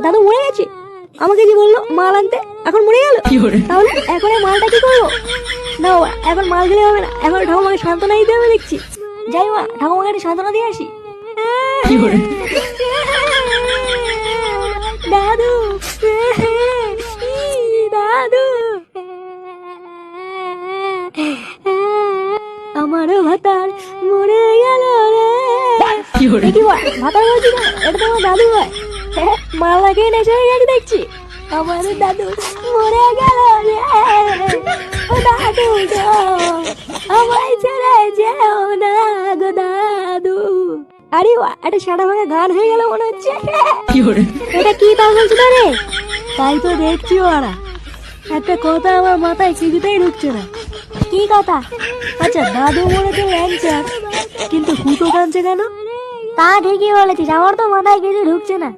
দাদু মরে গেছে? আমাকে কি বললো মাল আনতে, এখন মরে গেল? তাহলে এখন এই মালটা কি করবো? না বাবা, এখন মাল দিলে হবে না, এখন ঠাকুমাকে সান্ত্বনা দিতে হবে দেখছি। যাই মা, ঠাকুমাকে একটা সান্ত্বনা দিয়ে আসি। দাদু, দাদু, আমারও ভাতার মরে গেল রে। কি ভাতার বলছি না, এটা তো আমার দাদু হয়। মালা খেয়ে নেশা হয়ে গেছে দেখছি। আমার দাদু মরে গেল রে। ও দাদু গো, আমায় ছেড়ে যেও না গো দাদু। আরে বাহ, একটা সাদা ভাঙা গান হয়ে গেল মনে হচ্ছে। এটা কি তা বলছো না রে? তাই তো দেখছি ওরা। একটা কথা আমার মাথায় কিছুতেই ঢুকছে না। কি কথা? আচ্ছা, দাদু মরেছে ল্যাংচার, কিন্তু ফুটো কাঁদছে কেন? তা ঠিকই বলেছিস, আমার তো মাথায় কিছু ঢুকছে না।